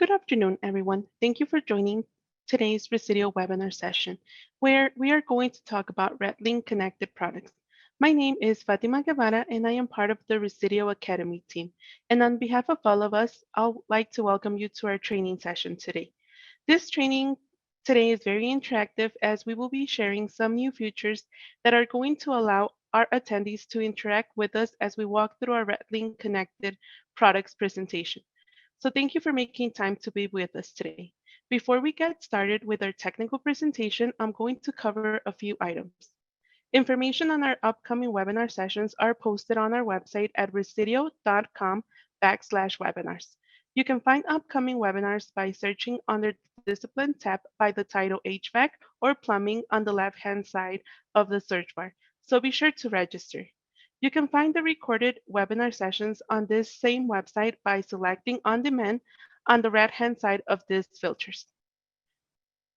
Good afternoon, everyone. Thank you for joining today's Resideo webinar session, where we are going to talk about RedLINK connected products. My name is Fatima Guevara, and I am part of the Resideo Academy team. And on behalf of all of us, I'd like to welcome you to our training session today. This training today is very interactive as we will be sharing some new features that are going to allow our attendees to interact with us as we walk through our RedLINK connected products presentation. So thank you for making time to be with us today. Before we get started with our technical presentation, I'm going to cover a few items. Information on our upcoming webinar sessions are posted on our website at resideo.com/webinars. You can find upcoming webinars by searching under the Discipline tab by the title HVAC or Plumbing on the left-hand side of the search bar, so be sure to register. You can find the recorded webinar sessions on this same website by selecting On Demand on the right-hand side of these filters.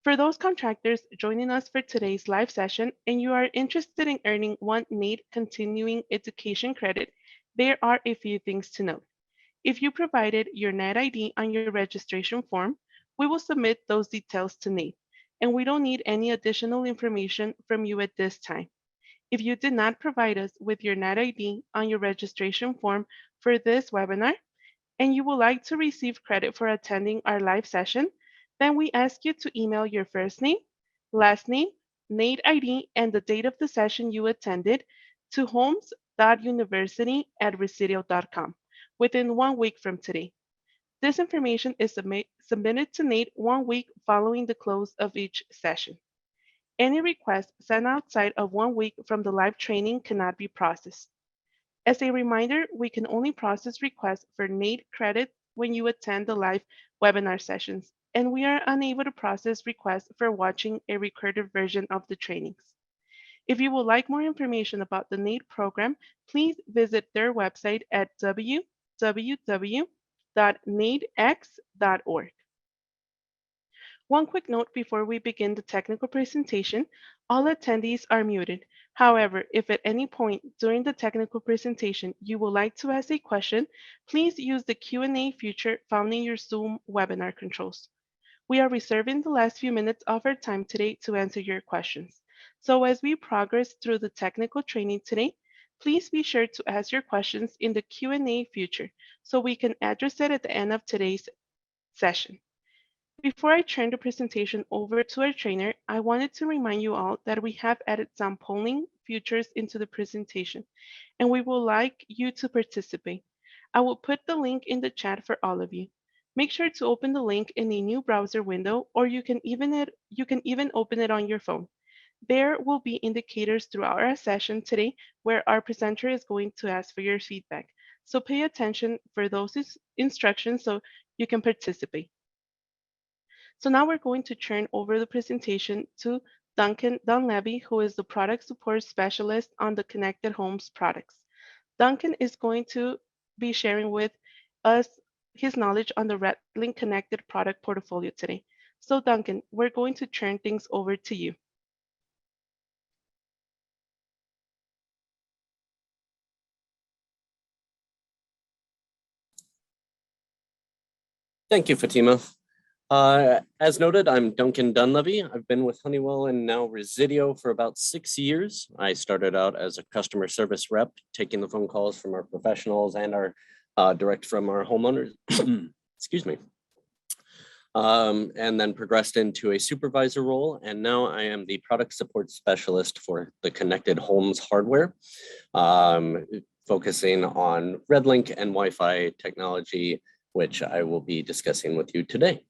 For those contractors joining us for today's live session and you are interested in earning one NAID continuing education credit, there are a few things to note. If you provided your NAID ID on your registration form, we will submit those details to NAID, and we don't need any additional information from you at this time. If you did not provide us with your NAID ID on your registration form for this webinar, and you would like to receive credit for attending our live session, then we ask you to email your first name, last name, NAID ID, and the date of the session you attended to homes.university@resideo.com within 1 week from today. This information is submitted to NAID 1 week following the close of each session. Any request sent outside of 1 week from the live training cannot be processed. As a reminder, we can only process requests for NAID credit when you attend the live webinar sessions, and we are unable to process requests for watching a recorded version of the trainings. If you would like more information about the NAID program, please visit their website at www.naidx.org. One quick note before we begin the technical presentation, all attendees are muted. However, if at any point during the technical presentation you would like to ask a question, please use the Q&A feature found in your Zoom webinar controls. We are reserving the last few minutes of our time today to answer your questions. So as we progress through the technical training today, please be sure to ask your questions in the Q&A feature so we can address it at the end of today's session. Before I turn the presentation over to our trainer, I wanted to remind you all that we have added some polling features into the presentation, and we would like you to participate. I will put the link in the chat for all of you. Make sure to open the link in a new browser window, or you can even open it on your phone. There will be indicators throughout our session today where our presenter is going to ask for your feedback. So pay attention for those instructions so you can participate. So now we're going to turn over the presentation to Duncan Dunleavy, who is the product support specialist on the Connected Homes products. Duncan is going to be sharing with us his knowledge on the RedLINK connected product portfolio today. So Duncan, we're going to turn things over to you. Thank you, Fatima. As noted, I'm Duncan Dunleavy. I've been with Honeywell and now Resideo for about 6 years. I started out as a customer service rep, taking the phone calls from our professionals and our direct from our homeowners, excuse me. And then progressed into a supervisor role. And now I am the product support specialist for the Connected Homes hardware, focusing on RedLINK and Wi-Fi technology, which I will be discussing with you today.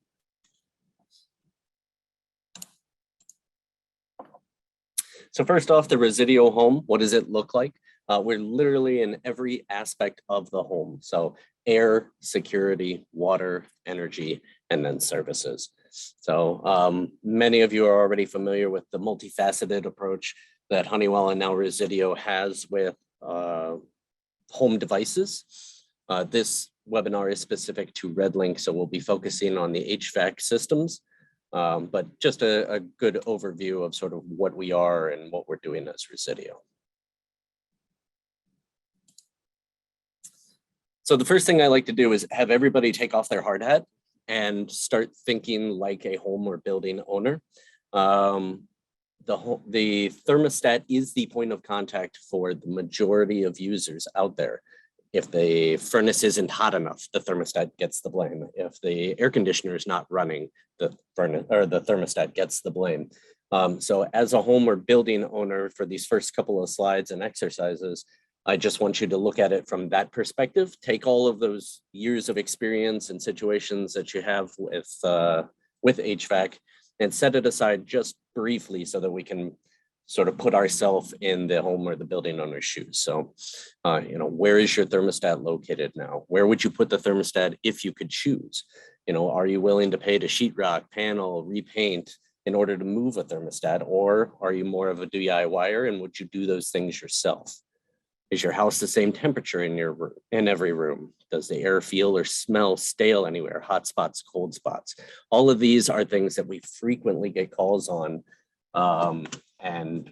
So first off, the Resideo home, what does it look like? We're literally in every aspect of the home. So air, security, water, energy, and then services. So many of you are already familiar with the multifaceted approach that Honeywell and now Resideo has with home devices. This webinar is specific to RedLINK, so we'll be focusing on the HVAC systems. But just a good overview of sort of what we are and what we're doing as Resideo. So the first thing I like to do is have everybody take off their hard hat and start thinking like a home or building owner. The thermostat is the point of contact for the majority of users out there. If the furnace isn't hot enough, the thermostat gets the blame. If the air conditioner is not running, the furnace or the thermostat gets the blame. So as a home or building owner, for these first couple of slides and exercises, I just want you to look at it from that perspective. Take all of those years of experience and situations that you have with HVAC and set it aside just briefly so that we can sort of put ourselves in the home or the building owner's shoes. So, where is your thermostat located now? Where would you put the thermostat if you could choose? Are you willing to pay to sheetrock, panel, repaint in order to move a thermostat? Or are you more of a DIYer and would you do those things yourself? Is your house the same temperature in every room? Does the air feel or smell stale anywhere? Hot spots, cold spots. All of these are things that we frequently get calls on, and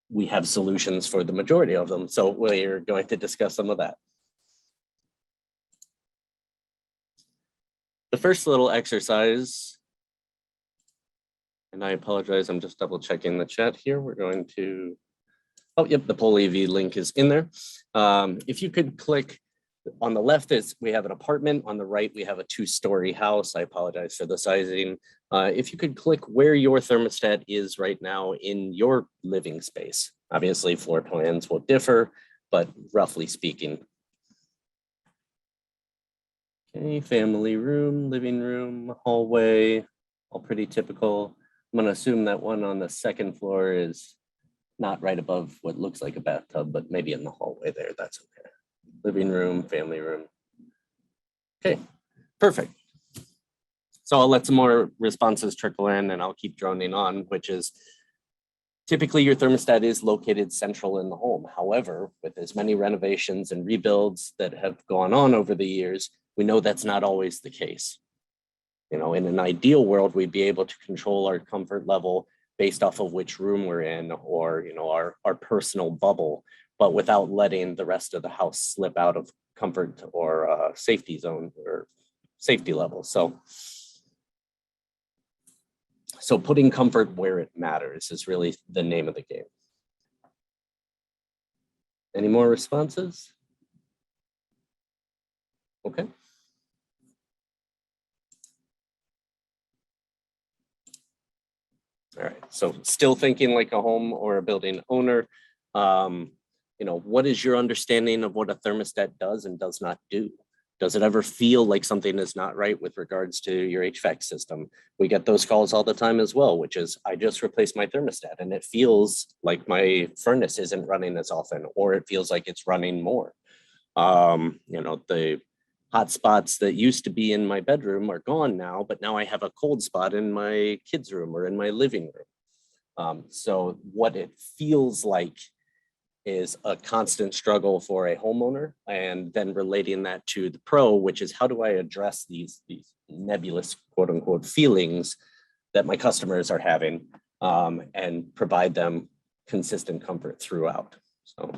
we have solutions for the majority of them. So we're going to discuss some of that. The first little exercise, and I apologize, I'm just double checking the chat here. We're going to, oh, yep, the poll AV link is in there. If you could click on the left, we have an apartment. On the right, we have a 2-story house. I apologize for the sizing. If you could click where your thermostat is right now in your living space. Obviously, floor plans will differ, but roughly speaking. Okay, family room, living room, hallway, all pretty typical. I'm gonna assume that one on the second floor is not right above what looks like a bathtub, but maybe in the hallway there, that's okay. Living room, family room. Okay, perfect. So I'll let some more responses trickle in and I'll keep droning on, which is typically your thermostat is located central in the home. However, with as many renovations and rebuilds that have gone on over the years, we know that's not always the case. In an ideal world, we'd be able to control our comfort level based off of which room we're in or our personal bubble, but without letting the rest of the house slip out of comfort or safety zone or safety level. So putting comfort where it matters is really the name of the game. Any more responses? Okay. All right, so still thinking like a home or a building owner, what is your understanding of what a thermostat does and does not do? Does it ever feel like something is not right with regards to your HVAC system? We get those calls all the time as well, which is I just replaced my thermostat and it feels like my furnace isn't running as often, or it feels like it's running more. The hot spots that used to be in my bedroom are gone now, but now I have a cold spot in my kids' room or in my living room. So what it feels like is a constant struggle for a homeowner, and then relating that to the pro, which is how do I address these nebulous quote unquote feelings that my customers are having and provide them consistent comfort throughout. So,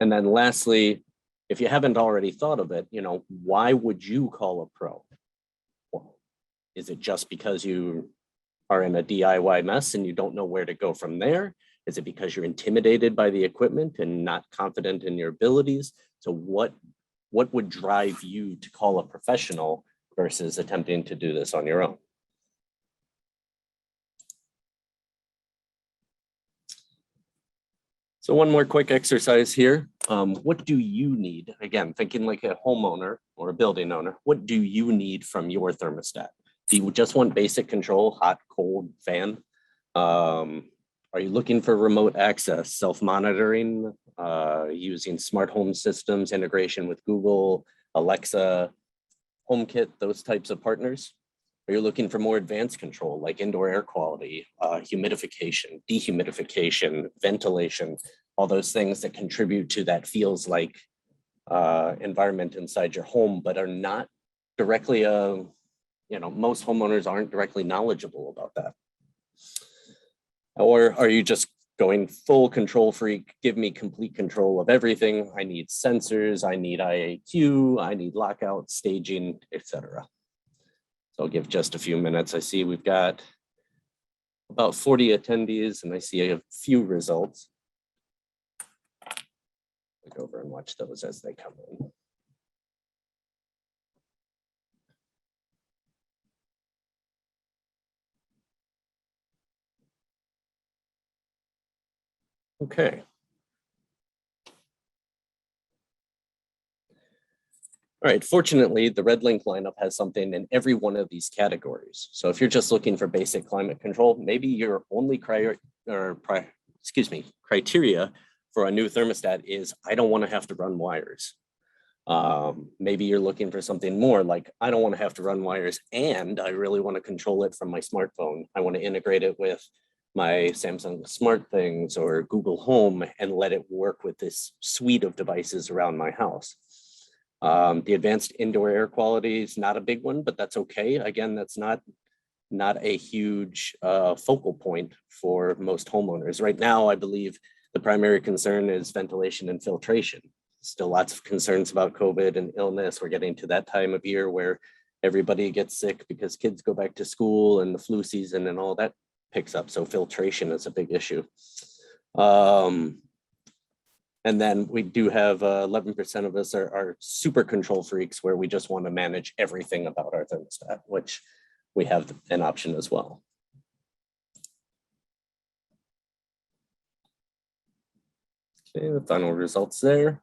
and then lastly, if you haven't already thought of it, why would you call a pro? Well, is it just because you are in a DIY mess and you don't know where to go from there? Is it because you're intimidated by the equipment and not confident in your abilities? So what would drive you to call a professional versus attempting to do this on your own? So one more quick exercise here. What do you need? Again, thinking like a homeowner or a building owner, what do you need from your thermostat? Do you just want basic control, hot, cold, fan? Are you looking for remote access, self-monitoring, using smart home systems, integration with Google, Alexa, HomeKit, those types of partners? Are you looking for more advanced control like indoor air quality, humidification, dehumidification, ventilation, all those things that contribute to that feels like environment inside your home, but are not directly, most homeowners aren't directly knowledgeable about that. Or are you just going full control freak, give me complete control of everything. I need sensors, I need IAQ, I need lockout, staging, etc. So I'll give just a few minutes. I see we've got about 40 attendees and I see a few results. I'll go over and watch those as they come in. Okay. All right, fortunately, the RedLINK lineup has something in every one of these categories. So if you're just looking for basic climate control, maybe your only criteria for a new thermostat is I don't want to have to run wires. Maybe you're looking for something more like I don't want to have to run wires and I really want to control it from my smartphone. I want to integrate it with my Samsung Smart Things or Google Home and let it work with this suite of devices around my house. The advanced indoor air quality is not a big one, but that's okay. Again, that's not a huge focal point for most homeowners. Right now, I believe the primary concern is ventilation and filtration. Still lots of concerns about COVID and illness. We're getting to that time of year where everybody gets sick because kids go back to school and the flu season and all that picks up. So filtration is a big issue. And then we do have 11% of us are super control freaks where we just want to manage everything about our thermostat, which we have an option as well. Okay, the final results there.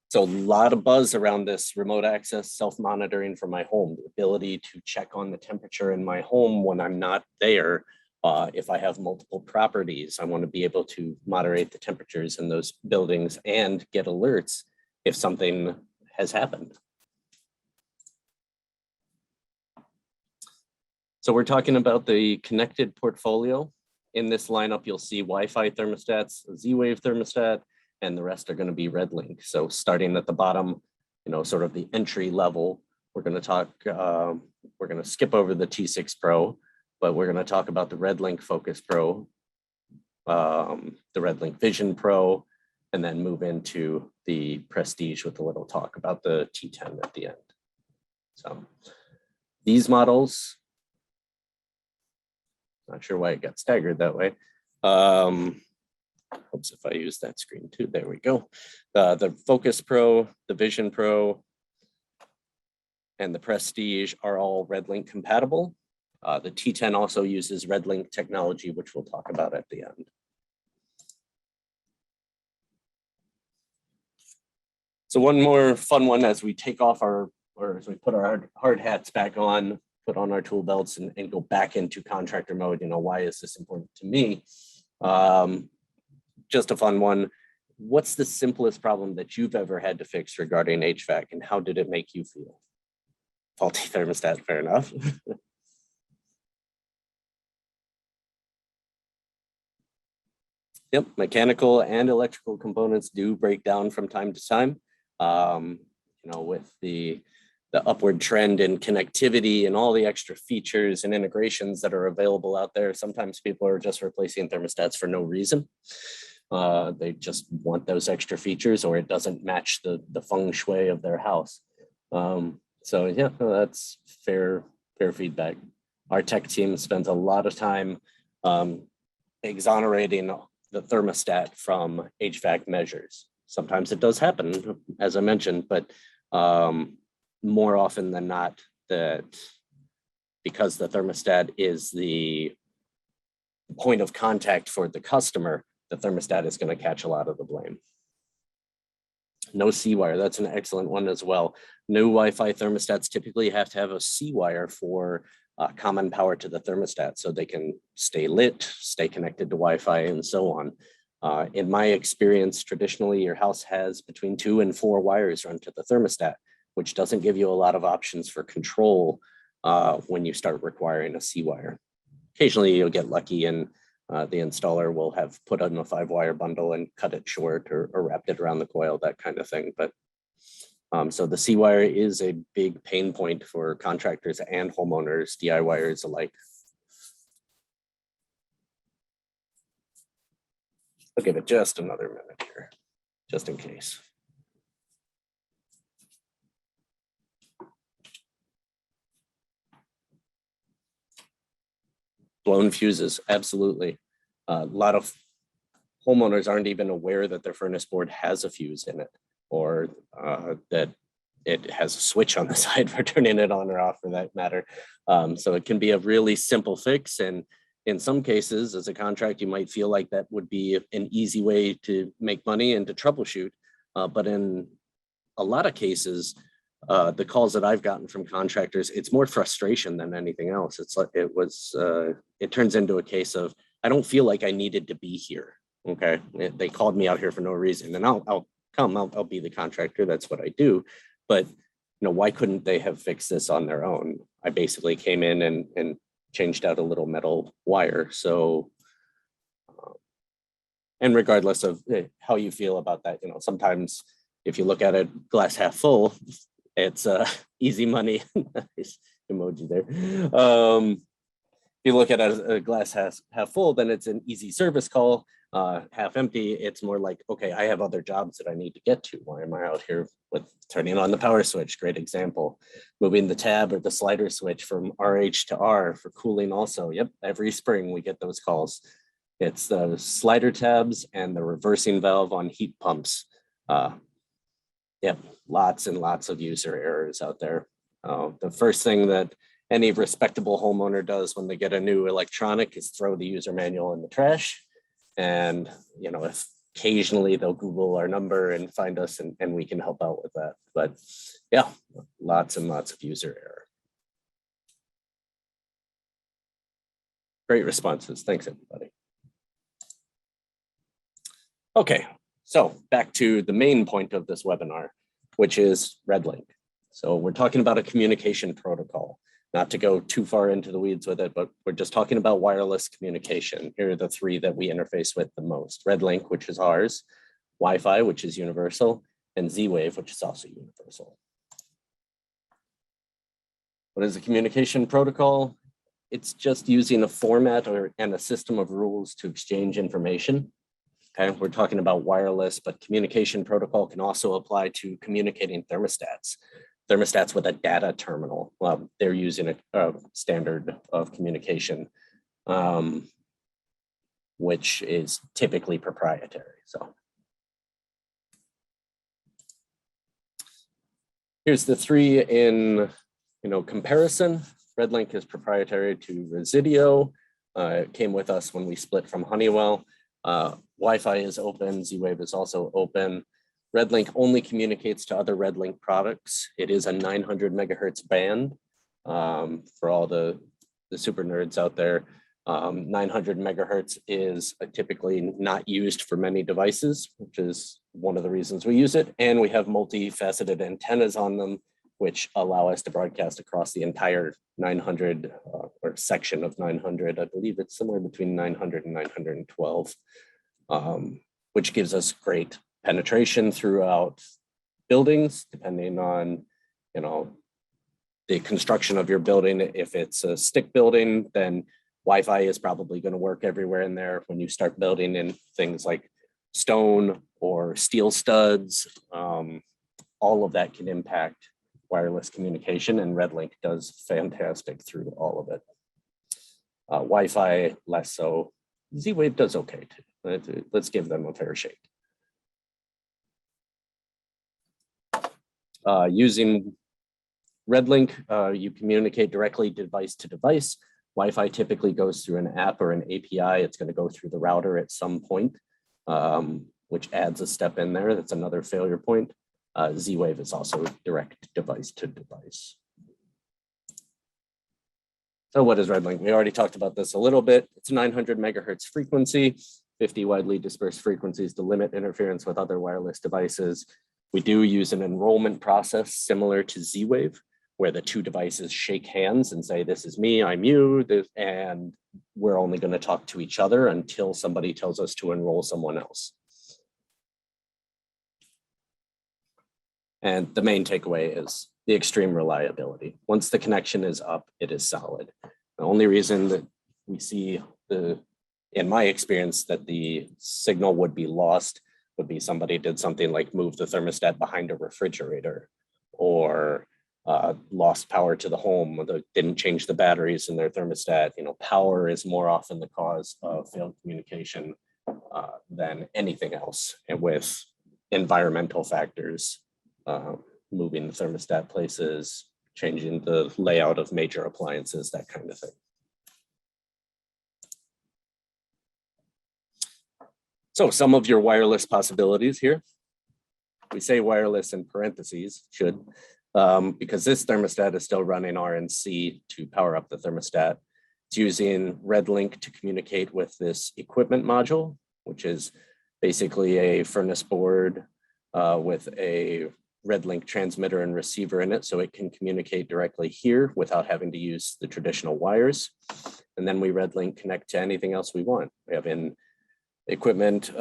So a lot of buzz around this remote access self-monitoring for my home, the ability to check on the temperature in my home when I'm not there. If I have multiple properties, I want to be able to moderate the temperatures in those buildings and get alerts if something has happened. So we're talking about the connected portfolio. In this lineup, you'll see Wi-Fi thermostats, a Z-Wave thermostat, and the rest are going to be RedLink. So starting at the bottom, sort of the entry level, we're going to skip over the T6 Pro, but we're going to talk about the RedLink Focus Pro, the RedLink Vision Pro, and then move into the Prestige with a little talk about the T10 at the end. So these models, not sure why it got staggered that way. Oops, if I use that screen too, there we go. The Focus Pro, the Vision Pro, and the Prestige are all RedLink compatible. The T10 also uses RedLINK technology, which we'll talk about at the end. So one more fun one as we take off as we put our hard hats back on, put on our tool belts and go back into contractor mode. Why is this important to me? Just a fun one. What's the simplest problem that you've ever had to fix regarding HVAC and how did it make you feel? Faulty thermostat, fair enough. Yep, mechanical and electrical components do break down from time to time. With the upward trend in connectivity and all the extra features and integrations that are available out there, sometimes people are just replacing thermostats for no reason. They just want those extra features or it doesn't match the feng shui of their house. So yeah, that's fair feedback. Our tech team spends a lot of time exonerating the thermostat from HVAC measures. Sometimes it does happen, as I mentioned, but more often than not, that because the thermostat is the point of contact for the customer, the thermostat is going to catch a lot of the blame. No C-wire, that's an excellent one as well. New Wi-Fi thermostats typically have to have a C-wire for common power to the thermostat so they can stay lit, stay connected to Wi-Fi and so on. In my experience, traditionally your house has between 2 and 4 wires run to the thermostat, which doesn't give you a lot of options for control when you start requiring a C-wire. Occasionally you'll get lucky and the installer will have put on a 5-wire bundle and cut it short or wrapped it around the coil, that kind of thing. But so the C-wire is a big pain point for contractors and homeowners, DIYers alike. I'll give it just another minute here, just in case. Blown fuses, absolutely. A lot of homeowners aren't even aware that their furnace board has a fuse in it, or that it has a switch on the side for turning it on or off, for that matter. So it can be a really simple fix. And in some cases, as a contract, you might feel like that would be an easy way to make money and to troubleshoot. But in a lot of cases, the calls that I've gotten from contractors, it's more frustration than anything else. It's like it turns into a case of, I don't feel like I needed to be here. Okay, they called me out here for no reason, and I'll come. I'll be the contractor. That's what I do. But why couldn't they have fixed this on their own? I basically came in and changed out a little metal wire. So, and regardless of how you feel about that, sometimes if you look at it glass half full, it's easy money. Nice emoji there. If you look at it as a glass half full, then it's an easy service call. Half empty, it's more like, okay, I have other jobs that I need to get to. Why am I out here with turning on the power switch? Great example. Moving the tab or the slider switch from RH to R for cooling also. Yep, every spring we get those calls. It's the slider tabs and the reversing valve on heat pumps. Yep, lots and lots of user errors out there. The first thing that any respectable homeowner does when they get a new electronic is throw the user manual in the trash. And, if occasionally they'll Google our number and find us and we can help out with that. But yeah, lots and lots of user error. Great responses. Thanks, everybody. Okay, so back to the main point of this webinar, which is RedLINK. So we're talking about a communication protocol. Not to go too far into the weeds with it, but we're just talking about wireless communication. Here are the three that we interface with the most: RedLINK, which is ours, Wi-Fi, which is universal, and Z-Wave, which is also universal. What is a communication protocol? It's just using a format and a system of rules to exchange information. Okay, we're talking about wireless, but communication protocol can also apply to communicating thermostats. Thermostats with a data terminal. They're using a standard of communication, which is typically proprietary. So here's the three in comparison. RedLINK is proprietary to Resideo. It came with us when we split from Honeywell. Wi-Fi is open. Z-Wave is also open. RedLINK only communicates to other RedLINK products. It is a 900 megahertz band for all the super nerds out there. 900 megahertz is typically not used for many devices, which is one of the reasons we use it. And we have multifaceted antennas on them, which allow us to broadcast across the entire 900 or section of 900. I believe it's somewhere between 900 and 912, which gives us great penetration throughout buildings, depending on, the construction of your building. If it's a stick building, then Wi-Fi is probably going to work everywhere in there. When you start building in things like stone or steel studs, all of that can impact wireless communication, and RedLINK does fantastic through all of it. Wi-Fi, less so. Z-Wave does okay too. Let's give them a fair shake. Using RedLINK, you communicate directly device to device. Wi-Fi typically goes through an app or an API. It's going to go through the router at some point, which adds a step in there. That's another failure point. Z-Wave is also direct device to device. So what is RedLINK? We already talked about this a little bit. It's a 900 megahertz frequency, 50 widely dispersed frequencies to limit interference with other wireless devices. We do use an enrollment process similar to Z-Wave, where the two devices shake hands and say, this is me, I'm you, and we're only going to talk to each other until somebody tells us to enroll someone else. And the main takeaway is the extreme reliability. Once the connection is up, it is solid. The only reason that we see the in my experience, that the signal would be lost would be somebody did something like move the thermostat behind a refrigerator, or lost power to the home, didn't change the batteries in their thermostat. Power is more often the cause of failed communication than anything else, and with environmental factors, moving the thermostat places, changing the layout of major appliances, that kind of thing. So some of your wireless possibilities here. We say wireless in parentheses, should, because this thermostat is still running RNC to power up the thermostat. It's using RedLINK to communicate with this equipment module, which is basically a furnace board with a RedLINK transmitter and receiver in it, so it can communicate directly here without having to use the traditional wires. And then we RedLINK connect to anything else we want. We have in equipment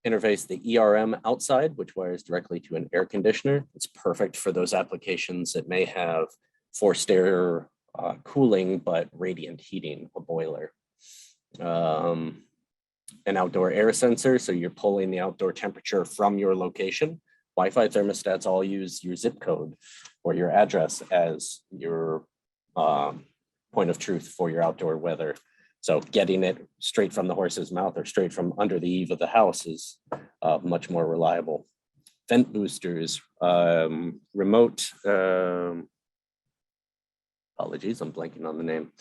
interface the ERM outside, which wires directly to an air conditioner. It's perfect for those applications that may have forced air cooling, but radiant heating, a boiler. An outdoor air sensor, so you're pulling the outdoor temperature from your location. Wi-Fi thermostats all use your zip code or your address as your point of truth for your outdoor weather. So getting it straight from the horse's mouth or straight from under the eave of the house is much more reliable. Vent boosters, remote, apologies, I'm blanking on the name.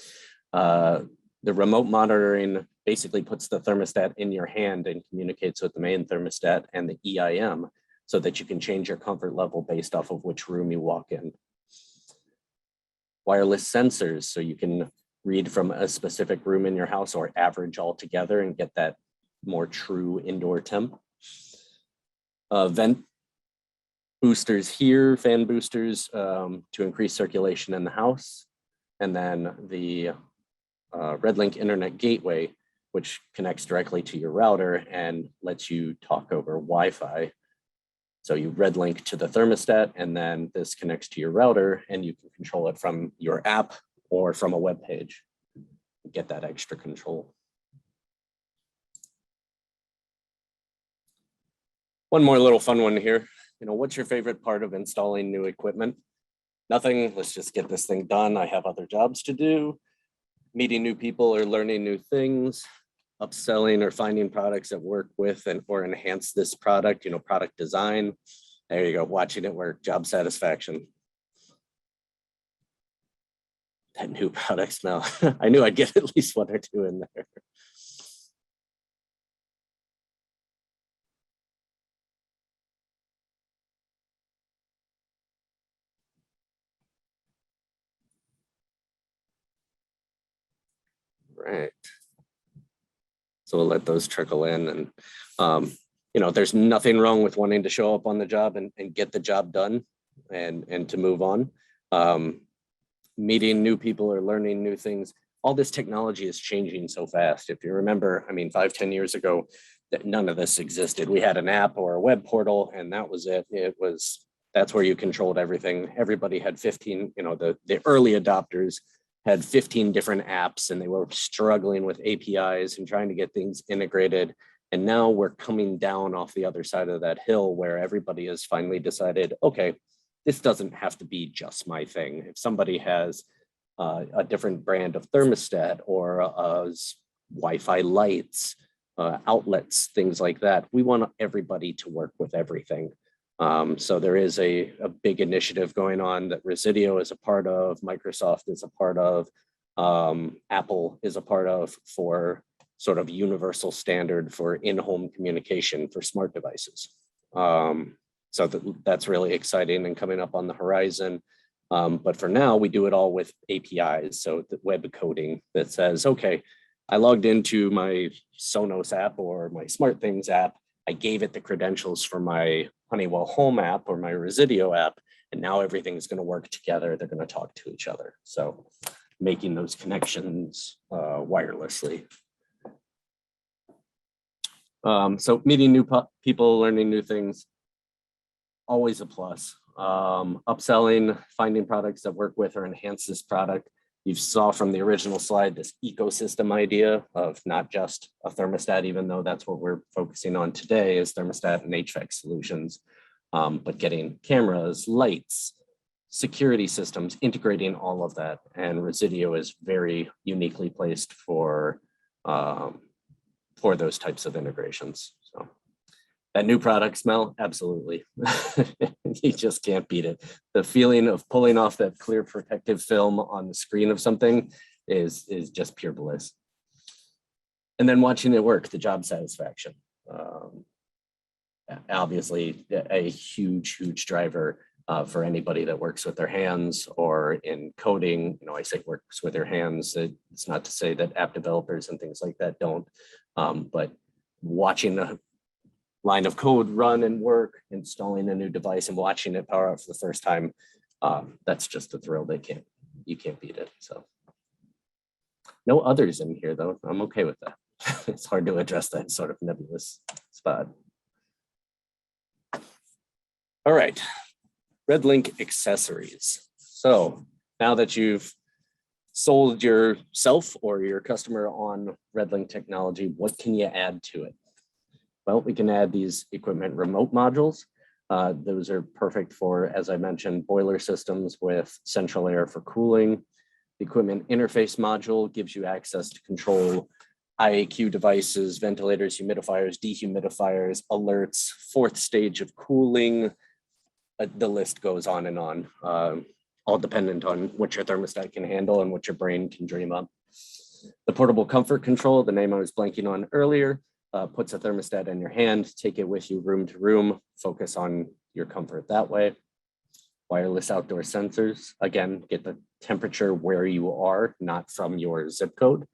The remote monitoring basically puts the thermostat in your hand and communicates with the main thermostat and the EIM so that you can change your comfort level based off of which room you walk in. Wireless sensors, so you can read from a specific room in your house or average all together and get that more true indoor temp. Vent boosters here, fan boosters to increase circulation in the house. And then the RedLINK Internet Gateway, which connects directly to your router and lets you talk over Wi-Fi. So you RedLINK to the thermostat, and then this connects to your router, and you can control it from your app or from a web page. Get that extra control. One more little fun one here. What's your favorite part of installing new equipment? Nothing. Let's just get this thing done. I have other jobs to do. Meeting new people or learning new things. Upselling or finding products that work with and or enhance this product. Product design. There you go. Watching it work. Job satisfaction. That new product smell. I knew I'd get at least one or two in there. Right. So we'll let those trickle in. And, there's nothing wrong with wanting to show up on the job and get the job done and to move on. Meeting new people or learning new things. All this technology is changing so fast. If you remember, 5-10 years ago, that none of this existed. We had an app or a web portal, and that was it. That's where you controlled everything. Everybody had 15, the early adopters had 15 different apps, and they were struggling with APIs and trying to get things integrated. And now we're coming down off the other side of that hill where everybody has finally decided, okay, this doesn't have to be just my thing. If somebody has a different brand of thermostat or Wi-Fi lights, outlets, things like that, we want everybody to work with everything. So there is a big initiative going on that Resideo is a part of, Microsoft is a part of, Apple is a part of, for sort of universal standard for in-home communication for smart devices. So that's really exciting and coming up on the horizon. But for now, we do it all with APIs. So the web coding that says, okay, I logged into my Sonos app or my SmartThings app. I gave it the credentials for my Honeywell Home App or my Resideo app, and now everything's going to work together. They're going to talk to each other. So making those connections wirelessly. So meeting new people, learning new things, always a plus. Upselling, finding products that work with or enhance this product. You saw from the original slide this ecosystem idea of not just a thermostat, even though that's what we're focusing on today is thermostat and HVAC solutions, but getting cameras, lights, security systems, integrating all of that. And Resideo is very uniquely placed for those types of integrations. So that new product smell, absolutely. You just can't beat it. The feeling of pulling off that clear protective film on the screen of something is just pure bliss. And then watching it work, the job satisfaction. Obviously a huge driver for anybody that works with their hands or in coding. I say works with their hands. It's not to say that app developers and things like that don't, but watching a line of code run and work, installing a new device and watching it power up for the first time, that's just a thrill. You can't beat it. So no others in here though. I'm okay with that. It's hard to address that sort of nebulous spot. All right, RedLINK accessories. So now that you've sold yourself or your customer on RedLINK technology, what can you add to it? Well, we can add these equipment remote modules. Those are perfect for, as I mentioned, boiler systems with central air for cooling. The equipment interface module gives you access to control IAQ devices, ventilators, humidifiers, dehumidifiers, alerts, fourth stage of cooling. The list goes on and on, all dependent on what your thermostat can handle and what your brain can dream up. The portable comfort control, the name I was blanking on earlier, puts a thermostat in your hand, take it with you room to room, focus on your comfort that way. Wireless outdoor sensors, again, get the temperature where you are, not from your zip code.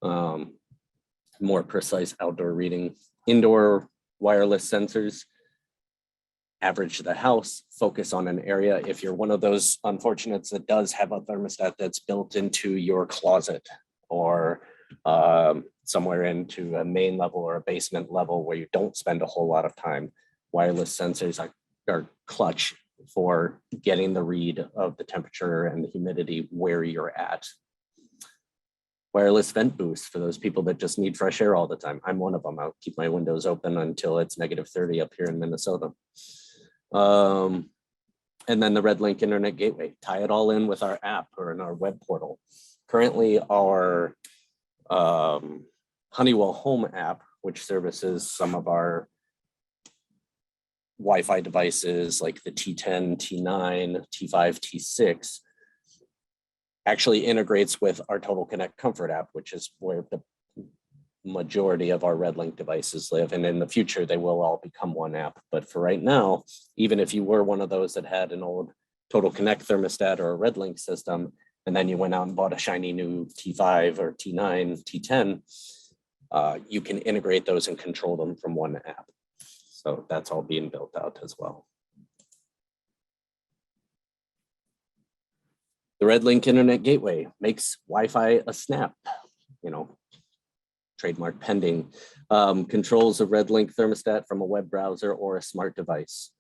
More precise outdoor reading. Indoor wireless sensors, average the house, focus on an area. If you're one of those unfortunates that does have a thermostat that's built into your closet or somewhere into a main level or a basement level where you don't spend a whole lot of time, wireless sensors are clutch for getting the read of the temperature and the humidity where you're at. Wireless vent boost for those people that just need fresh air all the time. I'm one of them. I'll keep my windows open until it's -30 up here in Minnesota. And then the RedLINK Internet Gateway, tie it all in with our app or in our web portal. Currently our Honeywell Home App, which services some of our Wi-Fi devices like the T10, T9, T5, T6, actually integrates with our Total Connect Comfort app, which is where the majority of our RedLINK devices live. And in the future, they will all become one app. But for right now, even if you were one of those that had an old Total Connect thermostat or a RedLINK system, and then you went out and bought a shiny new T5 or T9, T10, you can integrate those and control them from one app. So that's all being built out as well. The RedLINK Internet Gateway makes Wi-Fi a snap, trademark pending, controls a RedLINK thermostat from a web browser or a smart device.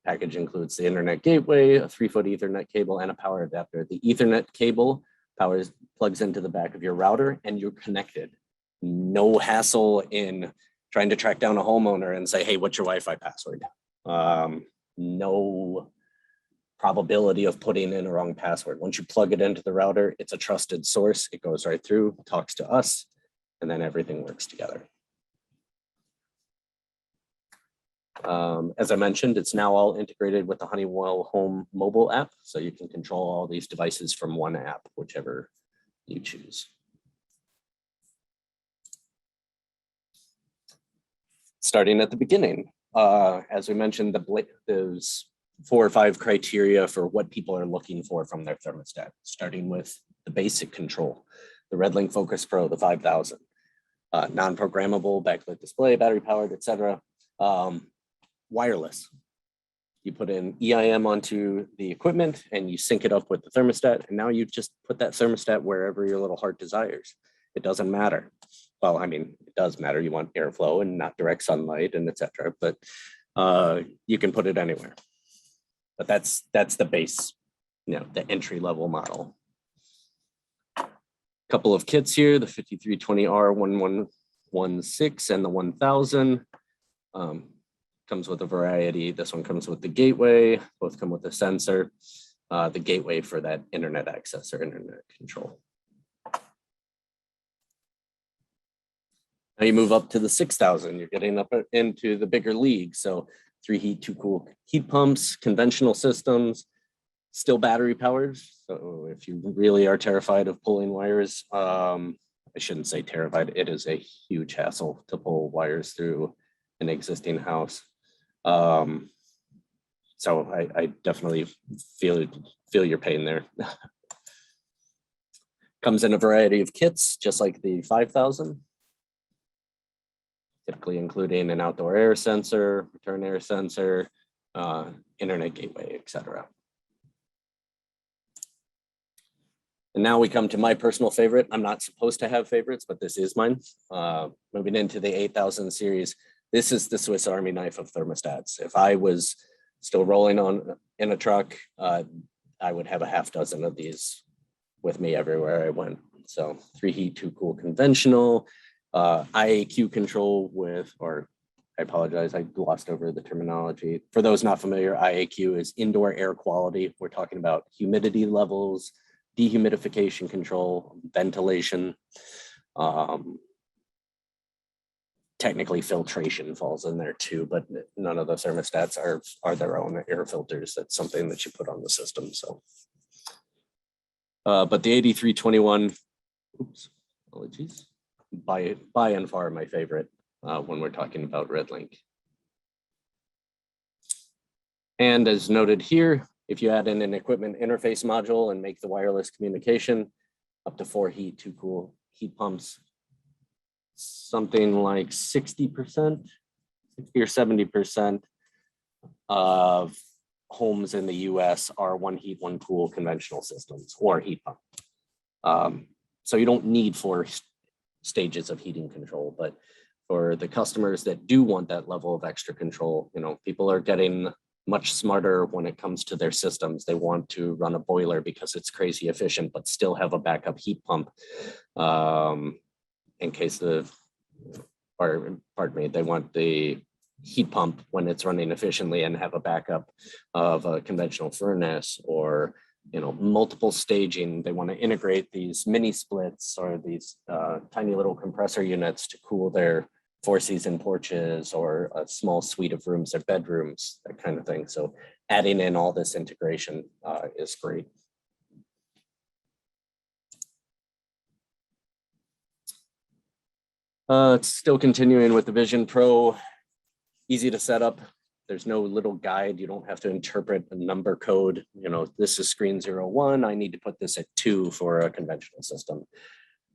Package includes the Internet Gateway, a 3-foot Ethernet cable, and a power adapter. The Ethernet cable plugs into the back of your router and you're connected. No hassle in trying to track down a homeowner and say, hey, what's your Wi-Fi password? No probability of putting in a wrong password. Once you plug it into the router, it's a trusted source. It goes right through, talks to us, and then everything works together. As I mentioned, it's now all integrated with the Honeywell Home mobile app, so you can control all these devices from one app, whichever you choose. Starting at the beginning, as we mentioned, those 4 or 5 criteria for what people are looking for from their thermostat, starting with the basic control, the Redlink Focus Pro, the 5000, non-programmable, backlit display, battery powered, etc. Wireless. You put in EIM onto the equipment and you sync it up with the thermostat, and now you just put that thermostat wherever your little heart desires. It doesn't matter. Well, I mean, it does matter. You want airflow and not direct sunlight and etc. But you can put it anywhere. but that's the base, the entry level model. Couple of kits here, the 5320R 1116 and the 1000. Comes with a variety. This one comes with the gateway, both come with a sensor, the gateway for that internet access or internet control. Now you move up to the 6000, you're getting up into the bigger league. So 3 heat, 2 cool heat pumps, conventional systems, still battery powered. So if you really are terrified of pulling wires, I shouldn't say terrified, it is a huge hassle to pull wires through an existing house. So I definitely feel your pain there. Comes in a variety of kits, just like the 5000. Typically including an outdoor air sensor, return air sensor, internet gateway, etc. And now we come to my personal favorite. I'm not supposed to have favorites, but this is mine. Moving into the 8000 series, this is the Swiss Army knife of thermostats. If I was still rolling on in a truck, I would have a half dozen of these with me everywhere I went. So 3 heat, 2 cool conventional, IAQ control with, or I apologize, I glossed over the terminology. For those not familiar, IAQ is indoor air quality. We're talking about humidity levels, dehumidification control, ventilation. Technically filtration falls in there too, but none of the thermostats are their own air filters. That's something that you put on the system. So, but the 8321, oops, apologies, by and far my favorite when we're talking about RedLINK. And as noted here, if you add in an equipment interface module and make the wireless communication, up to 4 heat, 2 cool heat pumps, something like 60%, 60 or 70% of homes in the US are 1 heat, 1 cool conventional systems or heat pump. So you don't need 4 stages of heating control, but for the customers that do want that level of extra control, people are getting much smarter when it comes to their systems. They want to run a boiler because it's crazy efficient, but still have a backup heat pump in case of, or pardon me, they want the heat pump when it's running efficiently and have a backup of a conventional furnace or multiple staging. They want to integrate these mini splits or these tiny little compressor units to cool their 4-season porches or a small suite of rooms or bedrooms, that kind of thing. So adding in all this integration is great. It's still continuing with the Vision Pro, easy to set up. There's no little guide. You don't have to interpret a number code. This is screen 01. I need to put this at 2 for a conventional system.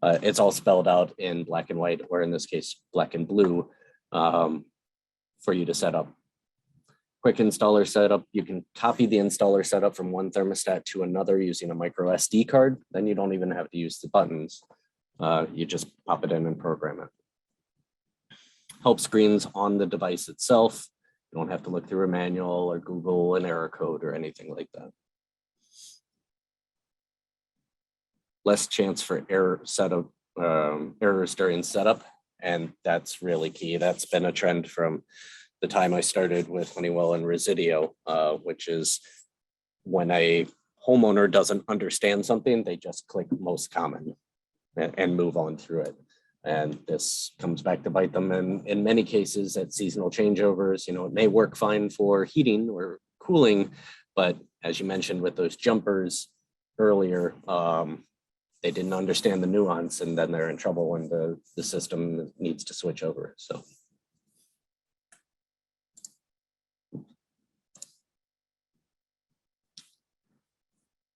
It's all spelled out in black and white, or in this case, black and blue, for you to set up. Quick installer setup. You can copy the installer setup from one thermostat to another using a micro SD card. Then you don't even have to use the buttons. You just pop it in and program it. Help screens on the device itself. You don't have to look through a manual or Google an error code or anything like that. Less chance for errors during setup, and that's really key. That's been a trend from the time I started with Honeywell and Resideo, which is when a homeowner doesn't understand something, they just click most common and move on through it. And this comes back to bite them in many cases at seasonal changeovers. It may work fine for heating or cooling, but as you mentioned with those jumpers earlier, they didn't understand the nuance, and then they're in trouble when the system needs to switch over. So.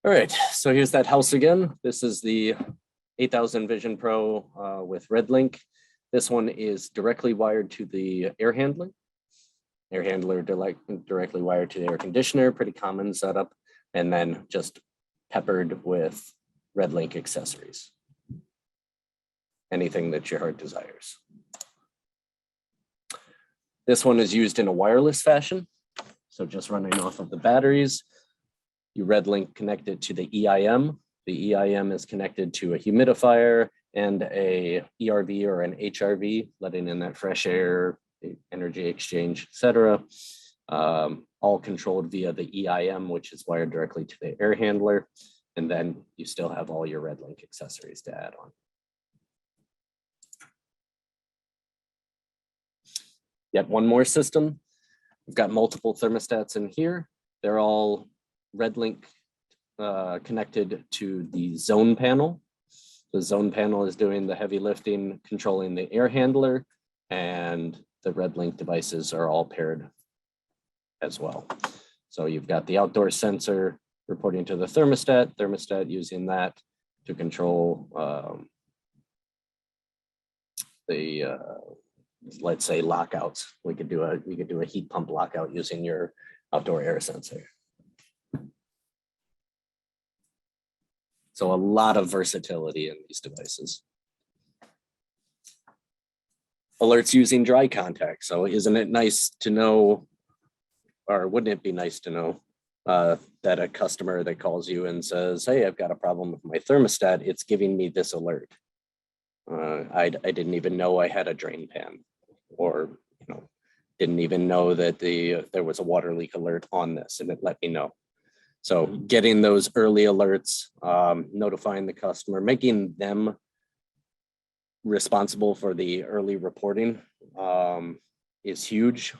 All right, so here's that house again. This is the 8000 Vision Pro with RedLINK. This one is directly wired to the air handler. Air handler directly wired to the air conditioner, pretty common setup, and then just peppered with RedLINK accessories. Anything that your heart desires. This one is used in a wireless fashion. So just running off of the batteries, you RedLink connect it to the EIM. The EIM is connected to a humidifier and a ERV or an HRV, letting in that fresh air, energy exchange, etc. All controlled via the EIM, which is wired directly to the air handler. And then you still have all your RedLink accessories to add on. Yet one more system. We've got multiple thermostats in here. They're all RedLink connected to the zone panel. The zone panel is doing the heavy lifting, controlling the air handler, and the RedLink devices are all paired as well. So you've got the outdoor sensor reporting to the thermostat using that to control let's say lockouts. We could do a heat pump lockout using your outdoor air sensor. So a lot of versatility in these devices. Alerts using dry contact. So isn't it nice to know, or wouldn't it be nice to know that a customer that calls you and says, hey, I've got a problem with my thermostat, it's giving me this alert. I didn't even know I had a drain pan, or didn't even know that there was a water leak alert on this, and it let me know. So getting those early alerts, notifying the customer, making them responsible for the early reporting is huge.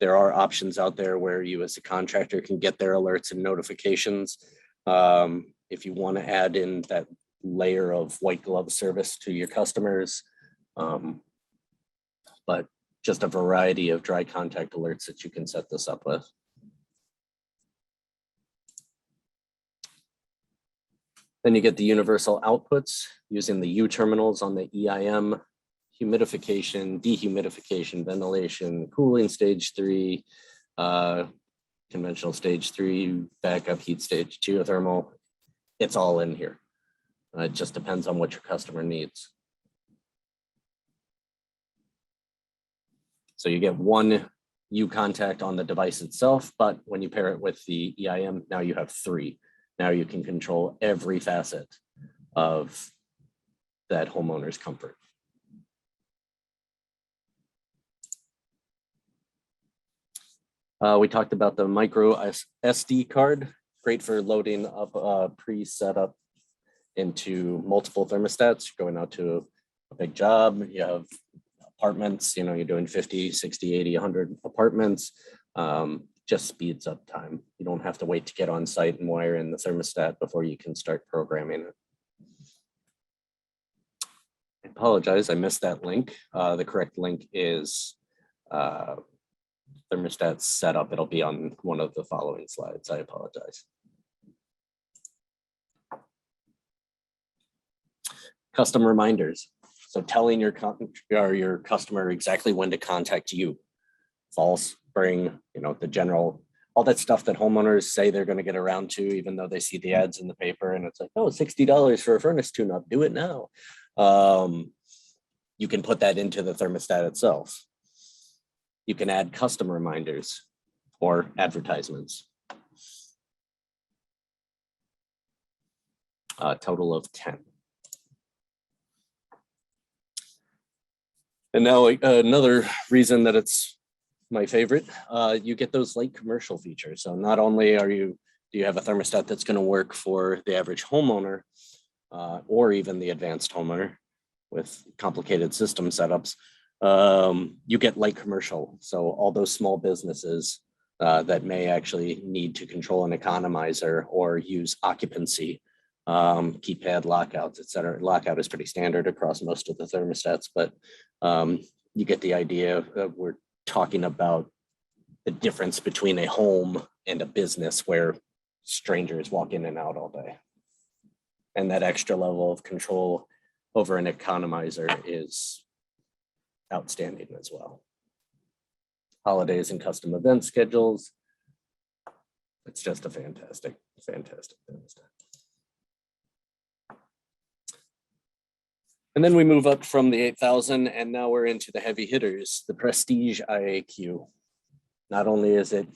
There are options out there where you as a contractor can get their alerts and notifications. If you want to add in that layer of white glove service to your customers, but just a variety of dry contact alerts that you can set this up with. Then you get the universal outputs using the U terminals on the EIM, humidification, dehumidification, ventilation, cooling stage 3, conventional stage 3, backup heat stage, geothermal. It's all in here. It just depends on what your customer needs. So you get one U contact on the device itself, but when you pair it with the EIM, now you have 3. Now you can control every facet of that homeowner's comfort. We talked about the micro SD card, great for loading up a pre-set up into multiple thermostats. You're going out to a big job, you have apartments, you're doing 50, 60, 80, 100 apartments. Just speeds up time. You don't have to wait to get on site and wire in the thermostat before you can start programming it. I apologize, I missed that link. The correct link is thermostat setup. It'll be on one of the following slides. I apologize. Custom reminders. So telling your customer exactly when to contact you. Fall, spring, the general, all that stuff that homeowners say they're going to get around to, even though they see the ads in the paper and it's like, oh, $60 for a furnace tune-up, do it now. You can put that into the thermostat itself. You can add custom reminders or advertisements. A total of 10. And now another reason that it's my favorite, you get those light commercial features. So not only do you have a thermostat that's going to work for the average homeowner or even the advanced homeowner with complicated system setups, you get light commercial. So all those small businesses that may actually need to control an economizer or use occupancy, keypad lockouts, et cetera. Lockout is pretty standard across most of the thermostats, but you get the idea. We're talking about the difference between a home and a business where strangers walk in and out all day. And that extra level of control over an economizer is outstanding as well. Holidays and custom event schedules. It's just a fantastic thermostat. And then we move up from the 8,000 and now we're into the heavy hitters, the Prestige IAQ. Not only is it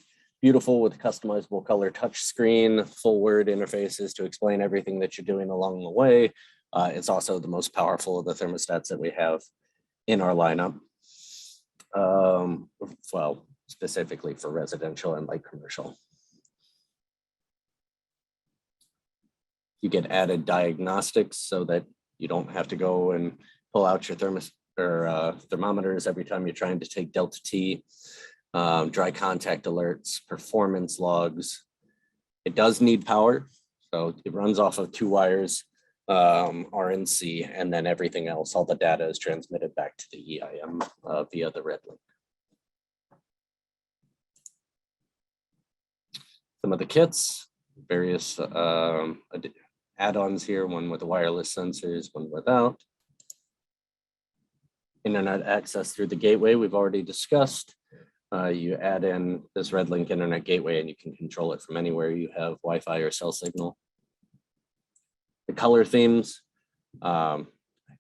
beautiful with customizable color touchscreen, full word interfaces to explain everything that you're doing along the way. It's also the most powerful of the thermostats that we have in our lineup. Well, specifically for residential and light commercial. You get added diagnostics so that you don't have to go and pull out your thermometers every time you're trying to take delta T, dry contact alerts, performance logs. It does need power, so it runs off of 2 wires, RNC, and then everything else, all the data is transmitted back to the EIM via the RedLINK. Some of the kits, various add-ons here, one with the wireless sensors, one without. Internet access through the gateway we've already discussed. You add in this RedLINK internet gateway and you can control it from anywhere you have Wi-Fi or cell signal. The color themes, I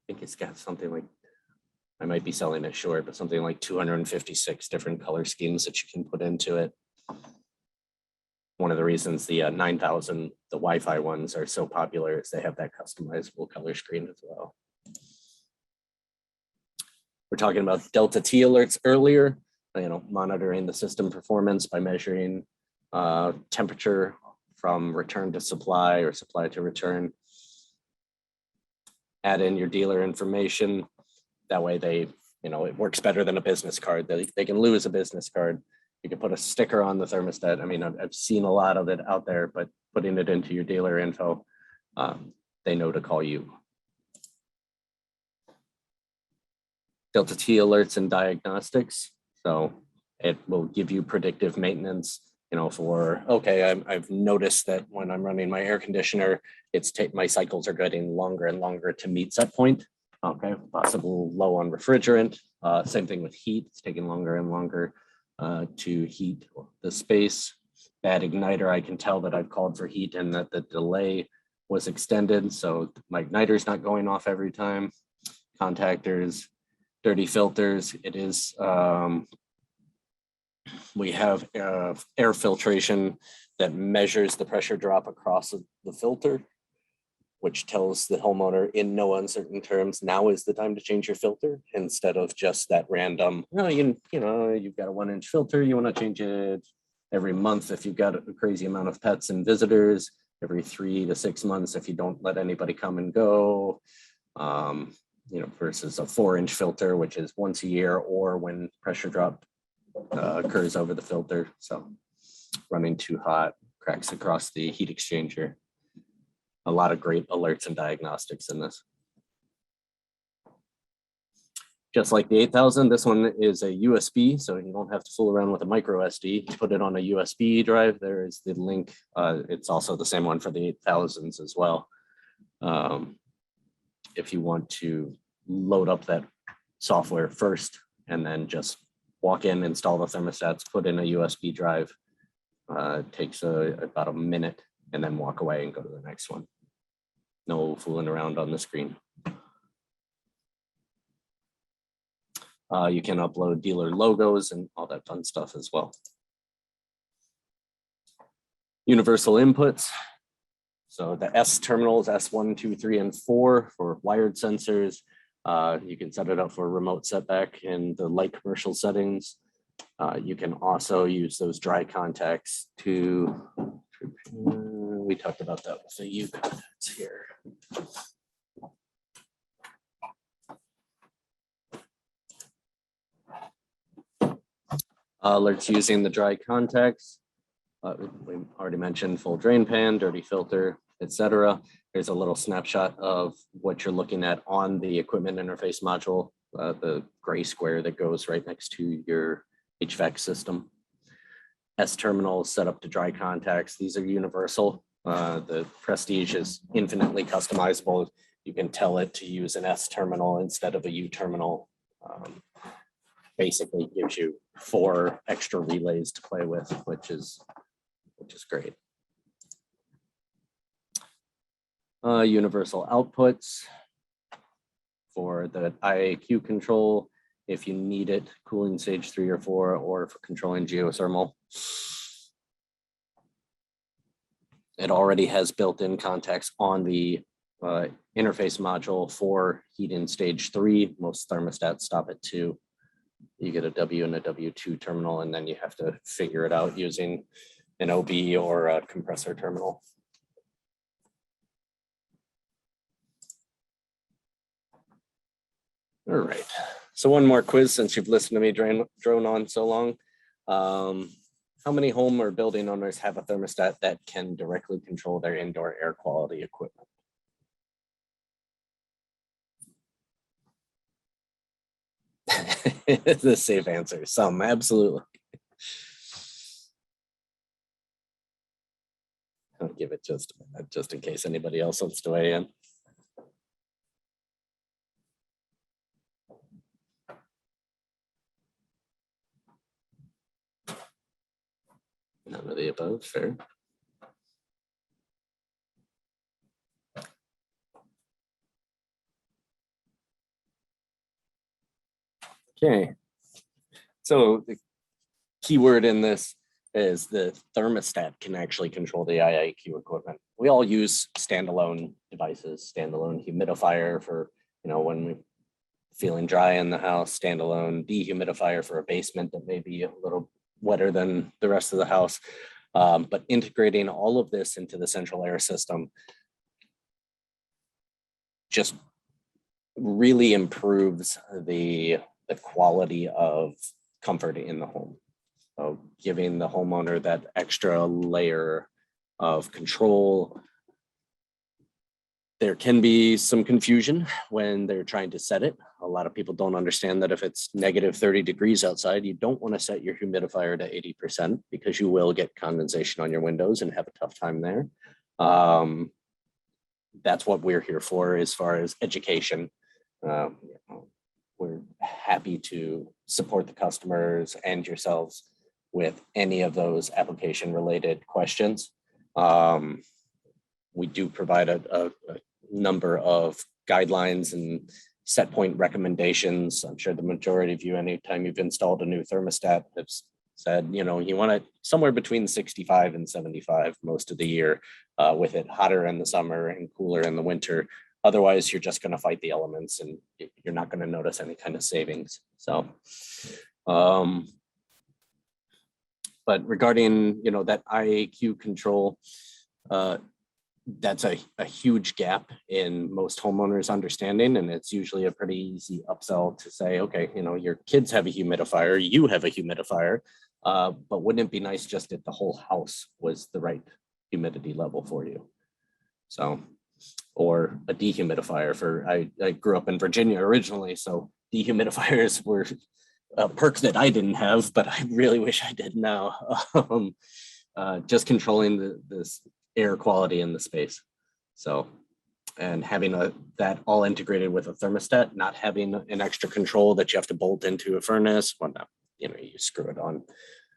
think it's got something like, I might be selling it short, but something like 256 different color schemes that you can put into it. One of the reasons the 9000, the Wi-Fi ones are so popular is they have that customizable color screen as well. We're talking about delta T alerts earlier, monitoring the system performance by measuring temperature from return to supply or supply to return. Add in your dealer information. That way they, it works better than a business card. They can lose a business card. You can put a sticker on the thermostat. I mean, I've seen a lot of it out there, but putting it into your dealer info, they know to call you. Delta T alerts and diagnostics. So it will give you predictive maintenance, for, okay, I've noticed that when I'm running my air conditioner, my cycles are getting longer and longer to meet set point. Okay, possible low on refrigerant. Same thing with heat, it's taking longer and longer to heat the space. Bad igniter, I can tell that I've called for heat and that the delay was extended, so my igniter's not going off every time. Contactors, dirty filters, it is, we have air filtration that measures the pressure drop across the filter, which tells the homeowner in no uncertain terms, now is the time to change your filter, instead of just that random, you've got a 1-inch filter, you want to change it every month if you've got a crazy amount of pets and visitors, every 3 to 6 months if you don't let anybody come and go, versus a 4-inch filter, which is once a year or when pressure drop occurs over the filter. So running too hot, cracks across the heat exchanger. A lot of great alerts and diagnostics in this. Just like the 8000, this one is a USB, so you don't have to fool around with a micro SD. You put it on a USB drive. There is the link. It's also the same one for the 8000s as well. If you want to load up that software first and then just walk in, install the thermostats, put in a USB drive, takes about a minute, and then walk away and go to the next one. No fooling around on the screen. You can upload dealer logos and all that fun stuff as well. Universal inputs. So the S terminals, S1, 2, 3, and 4 for wired sensors. You can set it up for remote setback in the light commercial settings. You can also use those dry contacts to, we talked about that with the U contacts here. Alerts using the dry contacts. We already mentioned full drain pan, dirty filter, etc. Here's a little snapshot of what you're looking at on the equipment interface module, the gray square that goes right next to your HVAC system. S terminals set up to dry contacts. These are universal. The Prestige is infinitely customizable. You can tell it to use an S terminal instead of a U terminal. Basically gives you 4 extra relays to play with, which is great. Universal outputs for the IAQ control, if you need it, cooling stage 3 or 4, or for controlling geothermal. It already has built-in contacts on the interface module for heating stage 3. Most thermostats stop at 2. You get a W and a W2 terminal, and then you have to figure it out using an OB or a compressor terminal. All right, so one more quiz since you've listened to me drone on so long. How many home or building owners have a thermostat that can directly control their indoor air quality equipment? It's a safe answer. Some, absolutely. I'll give it just in case anybody else wants to weigh in. None of the above, fair. Okay, so the key word in this is the thermostat can actually control the IAQ equipment. We all use standalone devices, standalone humidifier for, when we're feeling dry in the house, standalone dehumidifier for a basement that may be a little wetter than the rest of the house. But integrating all of this into the central air system just really improves the quality of comfort in the home. So giving the homeowner that extra layer of control. There can be some confusion when they're trying to set it. A lot of people don't understand that if it's negative 30 degrees outside, you don't want to set your humidifier to 80% because you will get condensation on your windows and have a tough time there. That's what we're here for as far as education. We're happy to support the customers and yourselves with any of those application related questions. We do provide a number of guidelines and set point recommendations. I'm sure the majority of you, anytime you've installed a new thermostat, have said, you want it somewhere between 65 and 75 most of the year, with it hotter in the summer and cooler in the winter. Otherwise, you're just going to fight the elements and you're not going to notice any kind of savings. So, but regarding, that IAQ control, that's a huge gap in most homeowners' understanding, and it's usually a pretty easy upsell to say, okay, your kids have a humidifier, you have a humidifier, but wouldn't it be nice just if the whole house was the right humidity level for you? So, or a dehumidifier I grew up in Virginia originally, so dehumidifiers were a perk that I didn't have, but I really wish I did now. Just controlling this air quality in the space. So, and having that all integrated with a thermostat, not having an extra control that you have to bolt into a furnace, whatnot, you screw it on,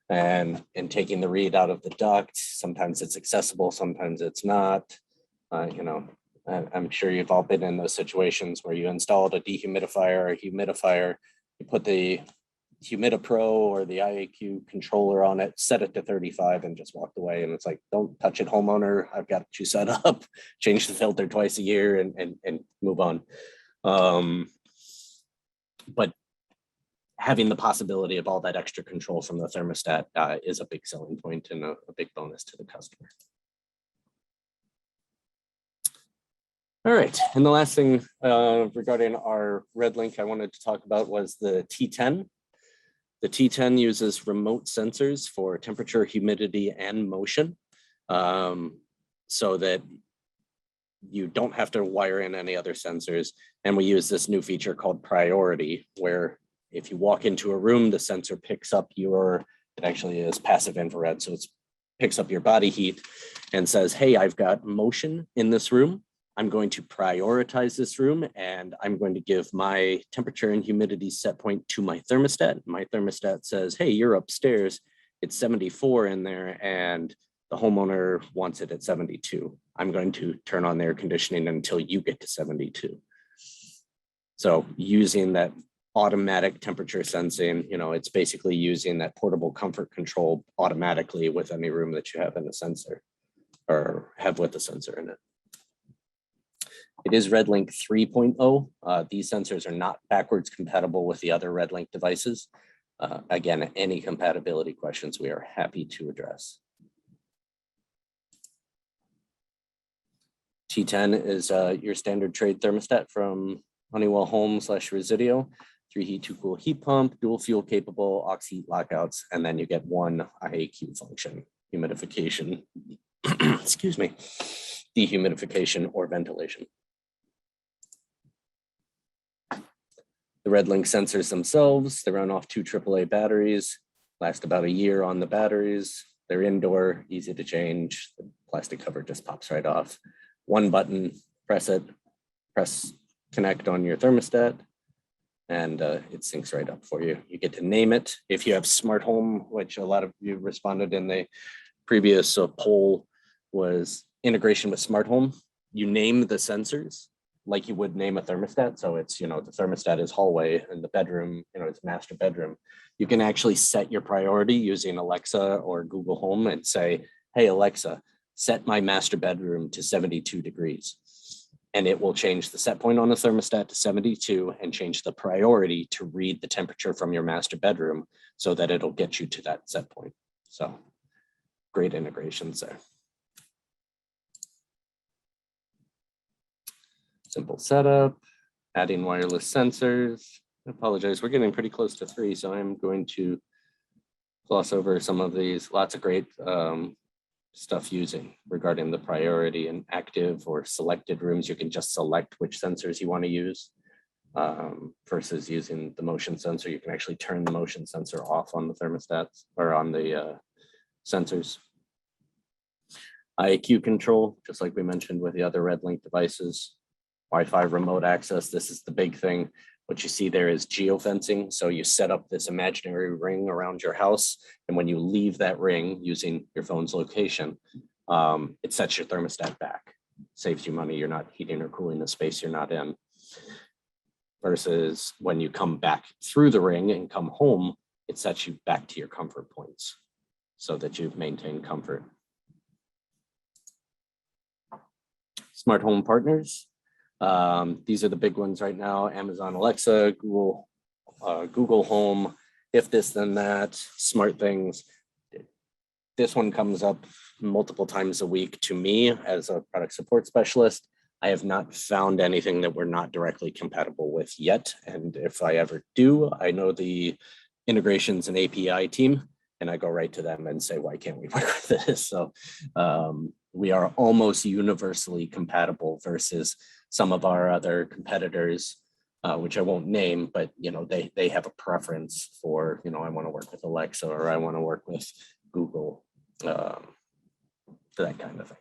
and taking the read out of the duct. Sometimes it's accessible, sometimes it's not. I'm sure you've all been in those situations where you installed a dehumidifier or a humidifier, you put the HumidiPro or the IAQ controller on it, set it to 35 and just walked away. And it's like, don't touch it, homeowner. I've got you set up, change the filter twice a year and move on. But having the possibility of all that extra control from the thermostat is a big selling point and a big bonus to the customer. All right, and the last thing regarding our RedLINK I wanted to talk about was the T10. The T10 uses remote sensors for temperature, humidity, and motion, so that you don't have to wire in any other sensors. And we use this new feature called Priority, where if you walk into a room, the sensor picks up it actually is passive infrared, so it picks up your body heat and says, hey, I've got motion in this room. I'm going to prioritize this room and I'm going to give my temperature and humidity set point to my thermostat. My thermostat says, hey, you're upstairs. It's 74 in there and the homeowner wants it at 72. I'm going to turn on the air conditioning until you get to 72. So using that automatic temperature sensing, it's basically using that portable comfort control automatically with any room that you have in the sensor. or have with the sensor in it. It is RedLink 3.0. These sensors are not backwards compatible with the other RedLink devices. Again, any compatibility questions we are happy to address. T10 is your standard trade thermostat from Honeywell Home / Resideo. 3 heat, 2 cool heat pump, dual fuel capable, aux heat lockouts, and then you get one IAQ function, humidification, excuse me, dehumidification or ventilation. The RedLink sensors themselves, they run off 2 AAA batteries, last about a year on the batteries. They're indoor, easy to change. The plastic cover just pops right off. One button, press it, press connect on your thermostat, and it syncs right up for you. You get to name it. If you have smart home, which a lot of you responded in the previous poll, was integration with smart home, you name the sensors like you would name a thermostat. So it's, the thermostat is hallway and the bedroom, it's master bedroom. You can actually set your priority using Alexa or Google Home and say, hey, Alexa, set my master bedroom to 72 degrees. And it will change the set point on the thermostat to 72 and change the priority to read the temperature from your master bedroom so that it'll get you to that set point. So great integrations there. Simple setup, adding wireless sensors. I apologize, we're getting pretty close to 3, so I'm going to gloss over some of these. Lots of great stuff using regarding the priority and active or selected rooms. You can just select which sensors you want to use versus using the motion sensor. You can actually turn the motion sensor off on the thermostats or on the sensors. IAQ control, just like we mentioned with the other RedLink devices. Wi-Fi remote access, this is the big thing. What you see there is geofencing. So you set up this imaginary ring around your house. And when you leave that ring using your phone's location, it sets your thermostat back. Saves you money. You're not heating or cooling the space you're not in. Versus when you come back through the ring and come home, it sets you back to your comfort points so that you maintain comfort. Smart home partners. These are the big ones right now: Amazon Alexa, Google Home, if this then that, smart things. This one comes up multiple times a week to me as a product support specialist. I have not found anything that we're not directly compatible with yet. And if I ever do, I know the integrations and API team, and I go right to them and say, why can't we work with this? So we are almost universally compatible versus some of our other competitors, which I won't name, but they have a preference for, I want to work with Alexa or I want to work with Google, that kind of thing.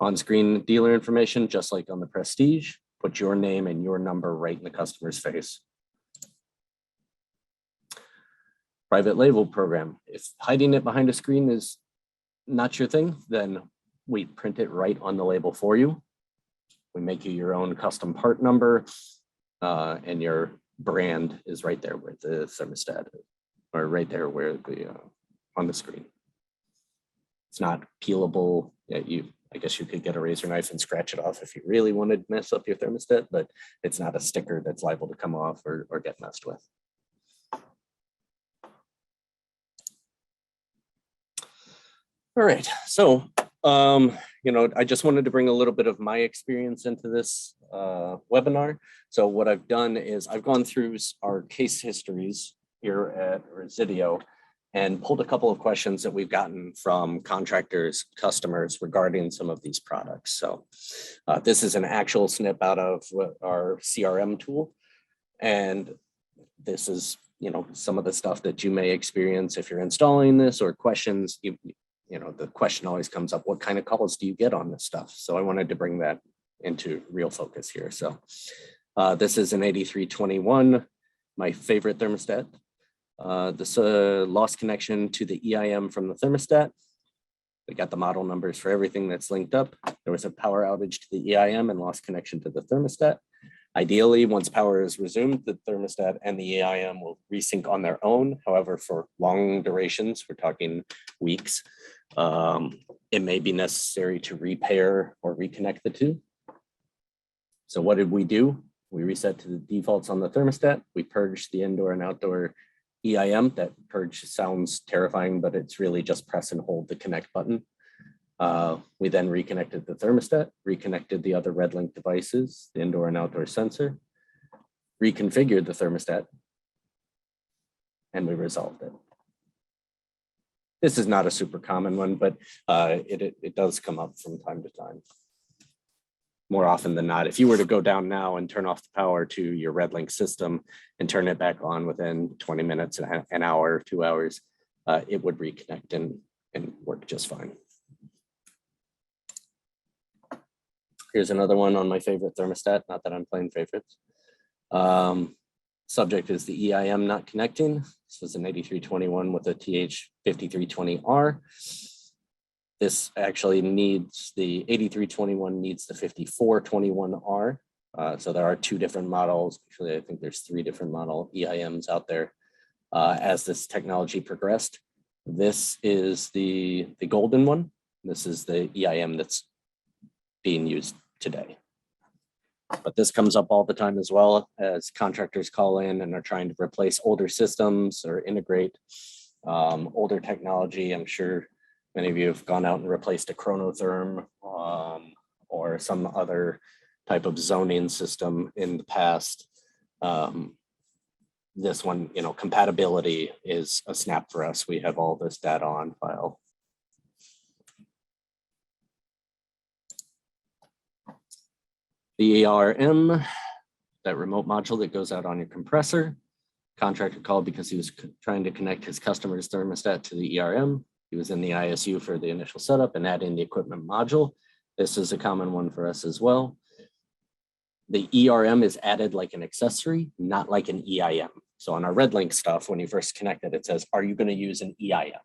On-screen dealer information, just like on the Prestige, put your name and your number right in the customer's face. Private label program. If hiding it behind a screen is not your thing, then we print it right on the label for you. We make you your own custom part number, and your brand is right there where the thermostat is, or right there where the on the screen. It's not peelable. I guess you could get a razor knife and scratch it off if you really wanted to mess up your thermostat, but it's not a sticker that's liable to come off or get messed with. All right, so I just wanted to bring a little bit of my experience into this webinar. So what I've done is I've gone through our case histories here at Resideo and pulled a couple of questions that we've gotten from contractors, customers regarding some of these products. So this is an actual snip out of our CRM tool. And this is, some of the stuff that you may experience if you're installing this, or questions. The question always comes up, what kind of calls do you get on this stuff? So I wanted to bring that into real focus here. So this is an 8321, my favorite thermostat. This lost connection to the EIM from the thermostat. We got the model numbers for everything that's linked up. There was a power outage to the EIM and lost connection to the thermostat. Ideally, once power is resumed, the thermostat and the EIM will resync on their own. However, for long durations, we're talking weeks, it may be necessary to repair or reconnect the two. So what did we do? We reset to the defaults on the thermostat. We purged the indoor and outdoor EIM. That purge sounds terrifying, but it's really just press and hold the connect button. We then reconnected the thermostat, reconnected the other RedLINK devices, the indoor and outdoor sensor, reconfigured the thermostat, and we resolved it. This is not a super common one, but it does come up from time to time. More often than not, if you were to go down now and turn off the power to your RedLINK system and turn it back on within 20 minutes, an hour, 2 hours, it would reconnect and work just fine. Here's another one on my favorite thermostat, not that I'm playing favorites. Subject is the Eim Not Connecting. This is an 8321 with a TH5320R. This actually needs, the 8321 needs the 5421R. So there are 2 different models. Actually, I think there's 3 different model EIMs out there. As this technology progressed, this is the golden one. This is the EIM that's being used today. But this comes up all the time as well, as contractors call in and are trying to replace older systems or integrate older technology. I'm sure many of you have gone out and replaced a chronotherm or some other type of zoning system in the past. This one, compatibility is a snap for us. We have all this data on file. The ARM, that remote module that goes out on your compressor. Contractor called because he was trying to connect his customer's thermostat to the ERM. He was in the ISU for the initial setup and adding the equipment module. This is a common one for us as well. The ERM is added like an accessory, not like an EIM. So on our RedLINK stuff, when you first connect it, it says, are you going to use an EIM?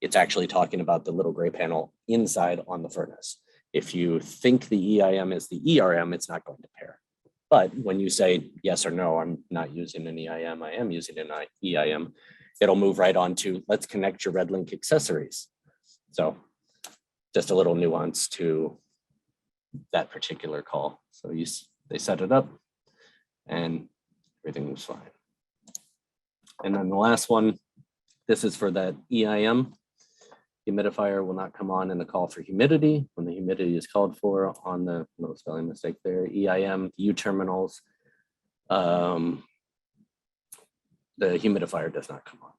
It's actually talking about the little gray panel inside on the furnace. If you think the EIM is the ERM, it's not going to pair. But when you say yes or no, I'm not using an EIM, I am using an EIM, it'll move right on to let's connect your RedLINK accessories. So just a little nuance to that particular call. So they set it up and everything was fine. And then the last one, this is for that EIM. Humidifier will not come on in the call for humidity. When the humidity is called for on the little spelling mistake there, EIM, U terminals, the humidifier does not come on.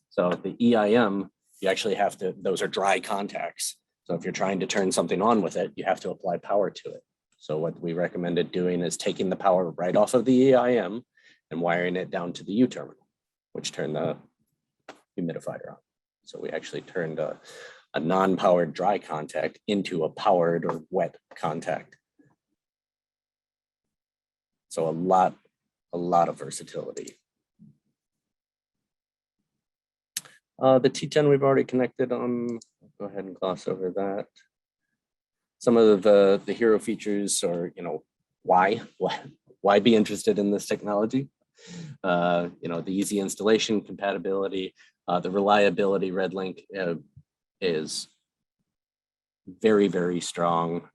So the EIM, you actually have to, those are dry contacts. So if you're trying to turn something on with it, you have to apply power to it. So what we recommended doing is taking the power right off of the EIM and wiring it down to the U terminal, which turned the humidifier on. So we actually turned a non-powered dry contact into a powered or wet contact. So a lot of versatility. The T10 we've already connected on. Go ahead and gloss over that. Some of the hero features are, why be interested in this technology? The easy installation, compatibility, the reliability. RedLINK is very, very strong.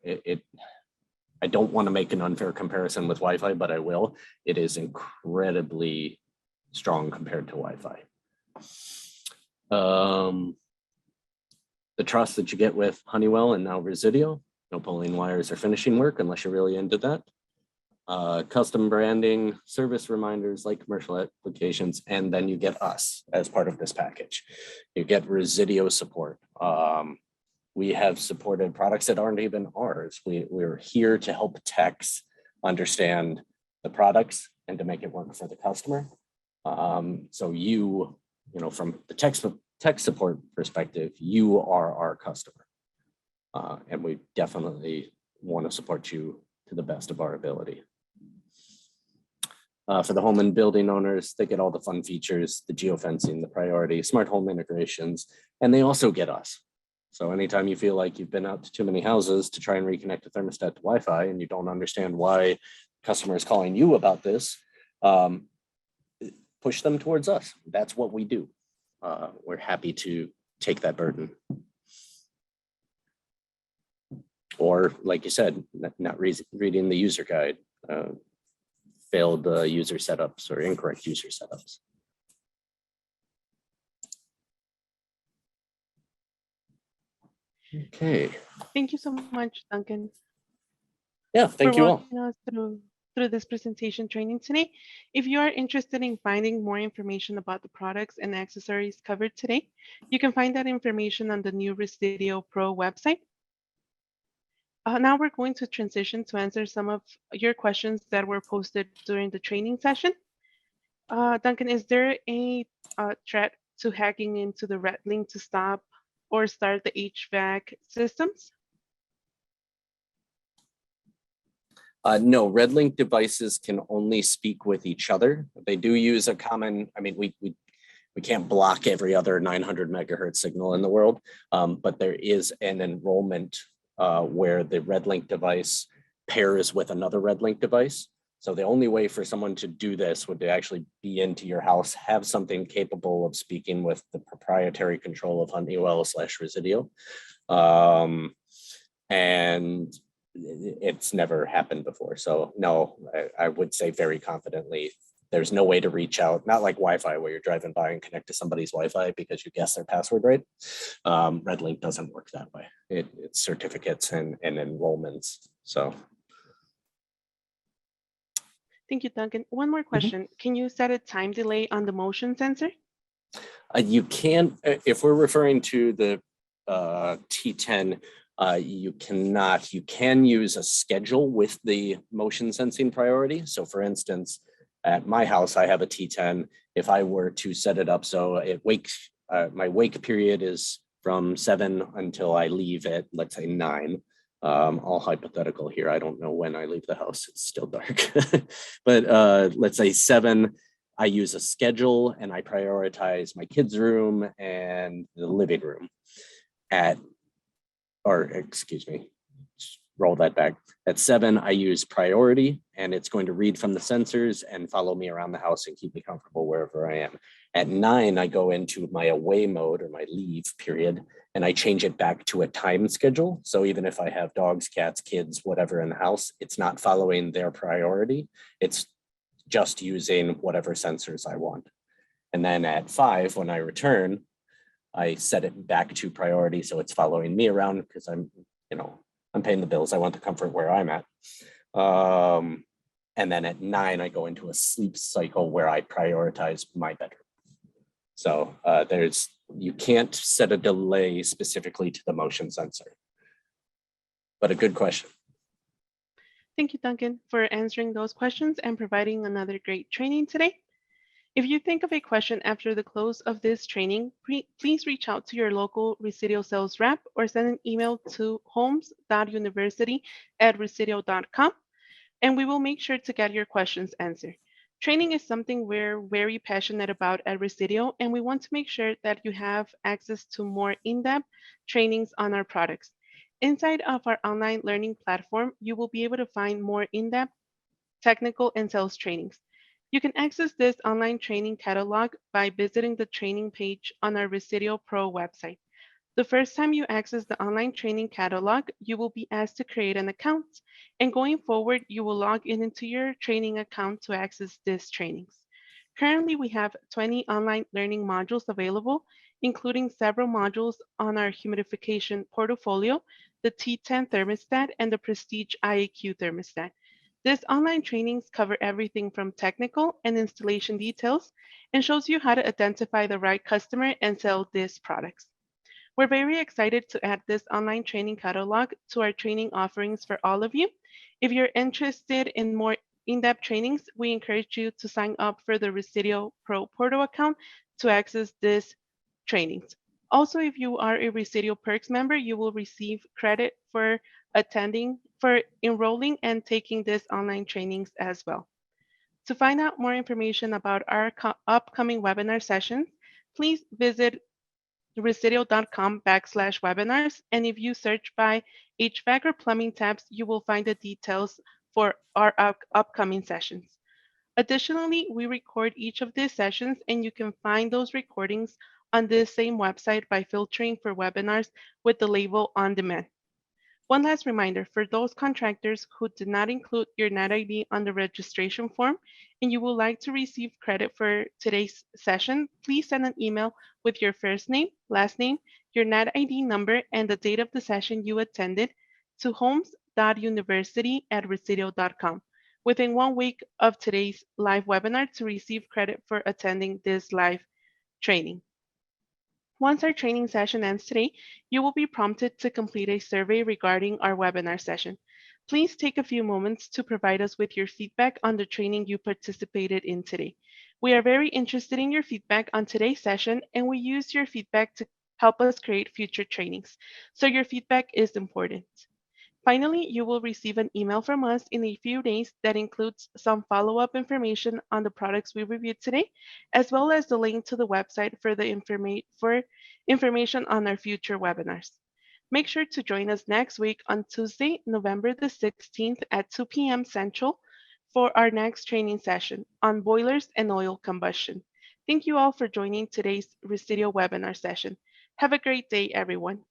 I don't want to make an unfair comparison with Wi-Fi, but I will. It is incredibly strong compared to Wi-Fi. The trust that you get with Honeywell and now Resideo, no pulling wires or finishing work unless you're really into that. Custom branding, service reminders like commercial applications, and then you get us as part of this package. You get Resideo support. We have supported products that aren't even ours. We're here to help techs understand the products and to make it work for the customer. So from the tech support perspective, you are our customer. And we definitely want to support you to the best of our ability. For the home and building owners, they get all the fun features, the geofencing, the priority, smart home integrations, and they also get us. So anytime you feel like you've been out to too many houses to try and reconnect a thermostat to Wi-Fi and you don't understand why customers calling you about this, push them towards us. That's what we do. We're happy to take that burden. Or like you said, not reading the user guide, failed user setups or incorrect user setups. Okay. Thank you so much, Duncan. Yeah, thank you all. For walking us through this presentation training today. If you are interested in finding more information about the products and accessories covered today, you can find that information on the new Resideo Pro website. Now we're going to transition to answer some of your questions that were posted during the training session. Duncan, is there a threat to hacking into the RedLINK to stop or start the HVAC systems? No, RedLINK devices can only speak with each other. They do use a common, I mean, we can't block every other 900 megahertz signal in the world, but there is an enrollment where the RedLINK device pairs with another RedLINK device. So the only way for someone to do this would to actually be into your house, have something capable of speaking with the proprietary control of Honeywell / Resideo. And it's never happened before. So no, I would say very confidently, there's no way to reach out, not like Wi-Fi where you're driving by and connect to somebody's Wi-Fi because you guess their password right. RedLINK doesn't work that way. It's certificates and enrollments. So. Thank you, Duncan. One more question. Can you set a time delay on the motion sensor? You can, if we're referring to the T10, you cannot. You can use a schedule with the motion sensing priority. So for instance, at my house, I have a T10. If I were to set it up so it wakes, my wake period is from 7 until I leave at, let's say, 9. All hypothetical here. I don't know when I leave the house. It's still dark. But let's say 7, I use a schedule and I prioritize my kids' room and the living room. Roll that back. At 7, I use priority and it's going to read from the sensors and follow me around the house and keep me comfortable wherever I am. At 9, I go into my away mode or my leave period and I change it back to a time schedule. So even if I have dogs, cats, kids, whatever in the house, it's not following their priority. It's just using whatever sensors I want. And then at 5, when I return, I set it back to priority. So it's following me around because I'm paying the bills. I want the comfort where I'm at. And then at 9, I go into a sleep cycle where I prioritize my bedroom. So you can't set a delay specifically to the motion sensor. But a good question. Thank you, Duncan, for answering those questions and providing another great training today. If you think of a question after the close of this training, please reach out to your local Resideo Sales rep or send an email to homes.university@resideo.com, and we will make sure to get your questions answered. Training is something we're very passionate about at Resideo, and we want to make sure that you have access to more in-depth trainings on our products. Inside of our online learning platform, you will be able to find more in-depth technical and sales trainings. You can access this online training catalog by visiting the training page on our Resideo Pro website. The first time you access the online training catalog, you will be asked to create an account, and going forward, you will log in into your training account to access these trainings. Currently, we have 20 online learning modules available, including several modules on our humidification portfolio, the T10 thermostat, and the Prestige IAQ thermostat. These online trainings cover everything from technical and installation details and shows you how to identify the right customer and sell these products. We're very excited to add this online training catalog to our training offerings for all of you. If you're interested in more in-depth trainings, we encourage you to sign up for the Resideo Pro Portal account to access these trainings. Also, if you are a Resideo Perks member, you will receive credit for enrolling and taking these online trainings as well. To find out more information about our upcoming webinar sessions, please visit resideo.com/webinars. And if you search by HVAC or plumbing tabs, you will find the details for our upcoming sessions. Additionally, we record each of these sessions, and you can find those recordings on this same website by filtering for webinars with the label On Demand. One last reminder for those contractors who did not include your NET ID on the registration form and you would like to receive credit for today's session, please send an email with your first name, last name, your NET ID number, and the date of the session you attended to homes.university@resideo.com within 1 week of today's live webinar to receive credit for attending this live training. Once our training session ends today, you will be prompted to complete a survey regarding our webinar session. Please take a few moments to provide us with your feedback on the training you participated in today. We are very interested in your feedback on today's session, and we use your feedback to help us create future trainings. So your feedback is important. Finally, you will receive an email from us in a few days that includes some follow-up information on the products we reviewed today, as well as the link to the website for information on our future webinars. Make sure to join us next week on Tuesday, November the 16th at 2 p.m. Central for our next training session on boilers and oil combustion. Thank you all for joining today's Resideo webinar session. Have a great day, everyone.